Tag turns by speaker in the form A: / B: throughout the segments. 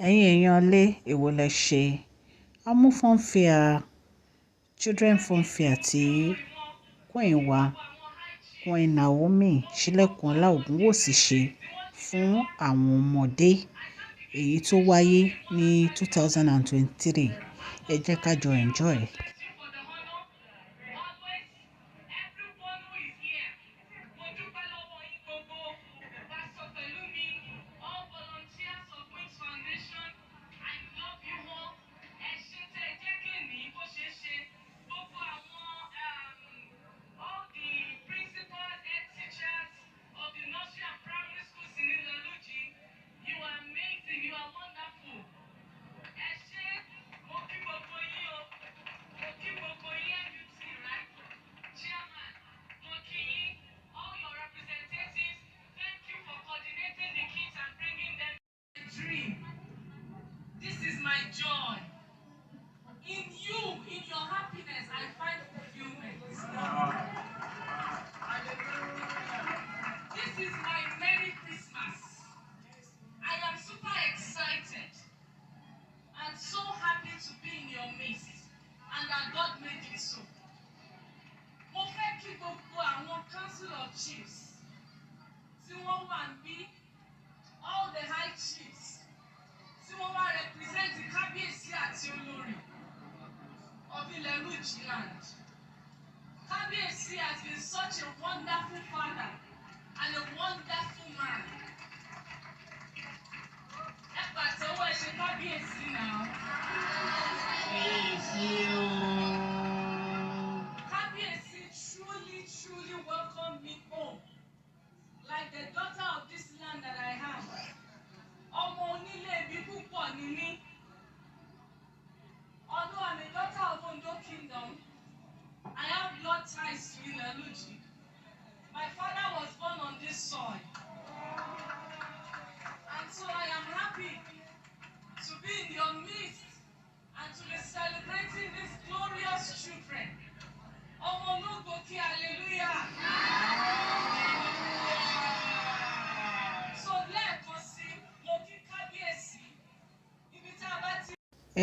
A: Ẹ̀yin èèyàn lé èwo lẹ ṣe a mú funfair children funfair tí queen wa queen Naomi silekunola ogunwusi ṣe fún àwọn ọmọdé èyí tó wáyé ní 2023 ẹ jẹ́ ká jọ enjoy.
B: Joy. In you, in your happiness, I find fulfillment. This is my Merry Christmas. I am super excited and so happy to be in your midst and that God made it so. Mo fẹ́ kí gbogbo àwọn Council of Chiefs tí wọ́n wà níbí, all the high chiefs tí wọ́n wá represent kábíyèsí àti olórí of Ileluji land. Kábíyèsí has been such a wonderful father and a wonderful man. Ẹ pàtẹ́wọ́ ẹ ṣe kábíyèsí now. Kábíyèsí truly welcomed me home like the daughter of this land that I have. Ọmọ onílé ibi púpọ̀ ni mí. Although I'm a daughter of Ondo Kingdom, I have blood ties to Ileluji. My father was born on this soil. And so I am happy to be in your midst and to be celebrating these glorious children. Omonugoki, hallelujah. So lẹ́ẹ̀kan sí, mo kí kábíyèsí. Ibi tá a bá ti.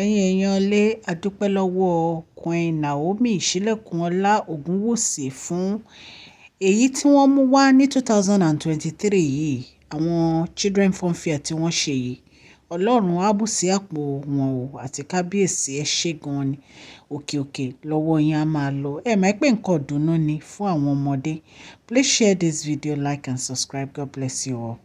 A: Ẹ̀yin èèyàn lé a dúpẹ́ lọ́wọ́ queen Naomi silekunola ogunwusi fún èyí tí wọ́n mú wá ní 2023 yìí àwọn children funfair tí wọ́n ṣe yìí ọlọ́run á bù sí àpò wọn o àti kábíyèsí ẹ ṣé gan ni òkè òkè lọ́wọ́ yín á máa lọ ẹ mọ̀ pé nǹkan ìdùnnú ni fún àwọn ọmọdé. Please share this video, like and subscribe. God bless you all.